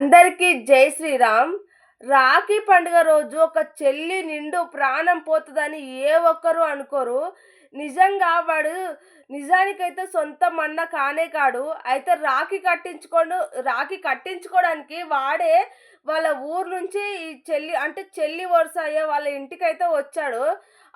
అందరికీ జై శ్రీరామ్. రాఖీ పండుగ రోజు ఒక చెల్లి నిండు ప్రాణం పోతదని ఏ ఒక్కరు అనుకోరు. నిజంగా వాడు నిజానికైతే సొంతం కానే కాడు. అయితే రాఖీ కట్టించుకోవడానికి వాడే వాళ్ళ ఊరు నుంచి ఈ చెల్లి వరుస అయ్యే వాళ్ళ ఇంటికైతే వచ్చాడు.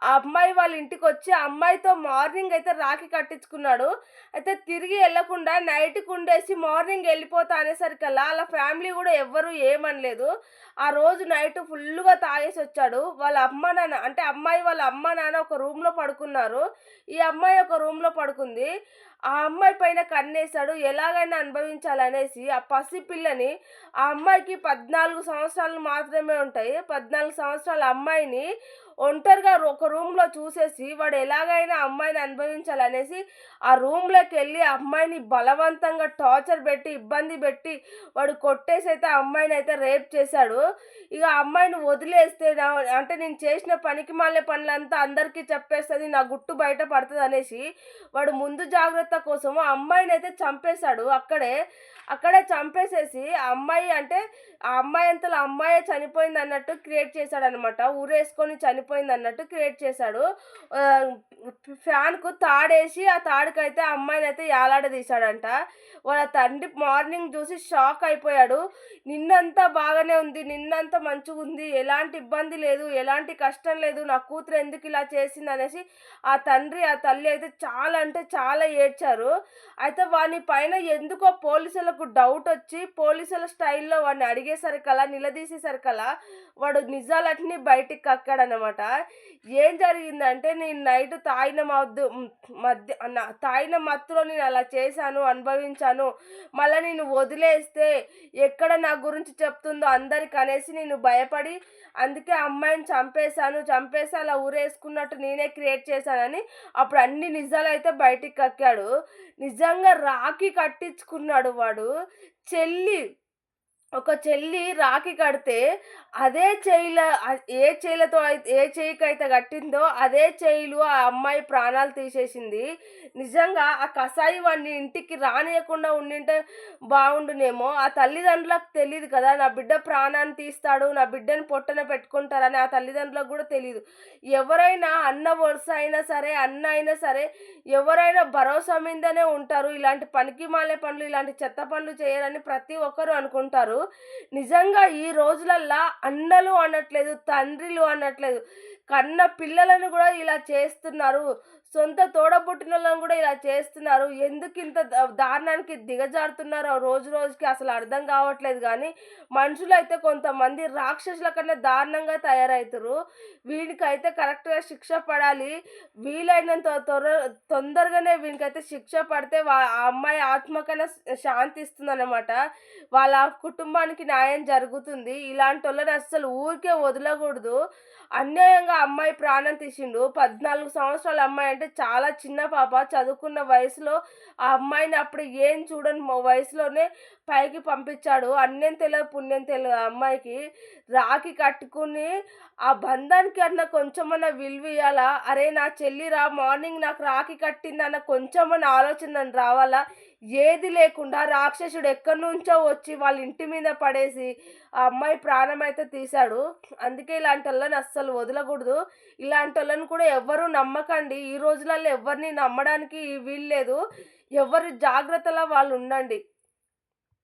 ఆ అమ్మాయి వాళ్ళ ఇంటికొచ్చి ఆ అమ్మాయితో మార్నింగ్ అయితే రాఖీ కట్టించుకున్నాడు. అయితే తిరిగి ఎళ్ళకుండా నైట్‌కుండేసి మార్నింగ్ ఎళ్ళిపోతా అనేసరికల్లా ఆళ్ళ ఫ్యామిలీ గూడా ఎవ్వరు ఏమనలేదు. ఆ రోజు నైట్ ఫుల్లుగా తాగేసొచ్చాడు. వాళ్ళ అమ్మ, నాన్న అంటే అమ్మాయి వాళ్ళ అమ్మ, నాన్న ఒక రూమ్‌లో పడుకున్నారు. ఈ అమ్మాయి ఒక రూమ్‌లో పడుకుంది. ఆ అమ్మాయి పైన కన్నేసాడు. ఎలాగైనా అనుభవించాలనేసి ఆ పసిపిల్లని ఆ అమ్మాయికి 14 సంవత్సరాలు మాత్రమే ఉంటాయి. 14 సంవత్సరాల అమ్మాయిని ఒంటరిగా ఒక రూమ్‌లో చూసేసి వాడు ఎలాగైనా అమ్మాయిని అనుభవించాలనేసి ఆ రూమ్‌లోకెళ్ళి ఆ అమ్మాయిని బలవంతంగా టార్చర్ పెట్టి, ఇబ్బంది పెట్టి వాడు కొట్టేసైతే ఆ అమ్మాయినైతే రేప్ చేశాడు. ఇగ ఆ అమ్మాయిని వదిలేస్తే అంటే నేను చేసిన పనికిమాలిన పనులంతా అందరికీ చెప్పేస్తది. నా గుట్టు బయట పడతదనేసి వాడు ముందు జాగ్రత్త కోసం ఆ అమ్మాయినైతే చంపేశాడు అక్కడే. అక్కడే చంపేసేసి ఆ అమ్మాయి అంటే ఆ అమ్మాయి అంతలో అమ్మాయే చనిపోయిందన్నట్టు క్రియేట్ చేశాడనమాట. ఊరేసుకొని చనిపోయిందన్నట్టు క్రియేట్ చేశాడు. ఆహ్, ఫ్యాన్‌కు తాడేసి ఆ తాడుకైతే ఆ అమ్మాయినైతే యాలాడదీశాడంట. వాళ్ళ తండ్రి మార్నింగ్ చూసి షాక్ అయిపోయాడు. నిన్నంతా బాగానే ఉంది. నిన్నంతా మంచిగుంది. ఎలాంటి ఇబ్బంది లేదు. ఎలాంటి కష్టం లేదు. నా కూతురు ఎందుకిలా చేసిందనేసి ఆ తండ్రి, ఆ తల్లి అయితే చాలా అంటే చాలా ఏడ్చారు. అయితే వాని పైన ఎందుకో పోలీసులకు డౌటొచ్చి పోలీసుల స్టైల్‌లో వాడిని అడిగేసరికల్లా, నిలదీసేసరికల్లా వాడు నిజాలన్నీ బయటికి కక్కాడనమాట. ఏం జరిగిందంటే నేను నైట్ తాగిన మద్దు మధ్య తాగిన మత్తులో నేను అలా చేశాను, అనుభవించాను. మళ్ళా నేను వదిలేస్తే ఎక్కడ నా గురించి చెప్తుందో అందరికనేసి నేను భయపడి అందుకే ఆ అమ్మాయిని చంపేసి అలా ఊరేసుకున్నట్టు నేనే క్రియేట్ చేశానని అప్పుడు అన్ని నిజాలైతే బయటికి కక్కాడు. నిజంగా రాఖీ కట్టించుకున్నాడు వాడు. చెల్లి చెల్లి రాఖీ కడితే అదే ఏ చెయ్యికైతే కట్టిందో అదే చెయ్యిలో ఆ అమ్మాయి ప్రాణాలు తీసేసింది. నిజంగా ఆ కసాయి వాడిని ఇంటికి రానీయకుండా ఉండింటే బావుండునేమో. ఆ తల్లిదండ్రులకు తెలీదు కదా! నా బిడ్డ ప్రాణాన్ని తీస్తాడు, నా బిడ్డని పొట్టన పెట్టుకుంటారని ఆ తల్లిదండ్రులకు గూడా తెలీదు. ఎవరైనా అన్న వరుస అయినా సరే, అన్న అయినా సరే ఎవరైనా భరోసా మీదనే ఉంటారు. ఇలాంటి పనికిమాలిన పనులు, ఇలాంటి చెత్త పనులు చేయరని ప్రతి ఒక్కరు అనుకుంటారు. నిజంగా ఈ రోజులల్లా అన్నలు అనట్లేదు, తండ్రులు అనట్లేదు. కన్న పిల్లలను గూడా ఇలా చేస్తున్నారు. సొంత తోడబుట్టినోళ్ళని గూడా ఇలా చేస్తున్నారు. ఎందుకింత దారుణానికి దిగజారుతున్నారో రోజు రోజుకి అసలు అర్థం కావట్లేదు గానీ, మనుషులైతే కొంతమంది రాక్షసుల కన్నా దారుణంగా తయారైతుర్రు. వీనికైతే కరెక్ట్‌గా శిక్ష పడాలి. వీలైనంత తొందరగానే వీనికైతే శిక్ష పడితే ఆ అమ్మాయి ఆత్మకైనా శాంతిస్తుందనమాట. వాళ్ళ కుటుంబానికి న్యాయం జరుగుతుంది. ఇలాంటోళ్ళని అస్సలు ఊరికే వదలగూడదు. అన్యాయంగా అమ్మాయి ప్రాణం తీసిండు. 14 సంవత్సరాల అమ్మాయి అంటే చాలా చిన్న పాప. చదువుకున్న వయసులో ఆ అమ్మాయిని అప్పుడు ఏం చూడని వయసులోనే పైకి పంపించాడు. అన్యం తెలవదు, పుణ్యం తెలవదు ఆ అమ్మాయికి. రాఖీ కట్టుకుని ఆ బంధానికి కొంచెమన్నా విలువియ్యాలా? అరే నా చెల్లిరా మార్నింగ్ నాకు రాఖీ కట్టిందన్న కొంచెమన్నా ఆలోచన రావాలా? ఏది లేకుండా రాక్షసుడు ఎక్కడినుంచో వచ్చి వాళ్ళ ఇంటి మీద పడేసి ఆ అమ్మాయి ప్రాణమైతే తీశాడు. అందుకే ఇలాంటోళ్ళని అస్సలు వదలకూడదు. ఇలాంటోళ్ళని కూడా ఎవ్వరూ నమ్మకండి. ఈ రోజులలో ఎవ్వరిని నమ్మడానికి వీల్లేదు. ఎవరి జాగ్రత్తలో వాళ్ళు ఉండండి.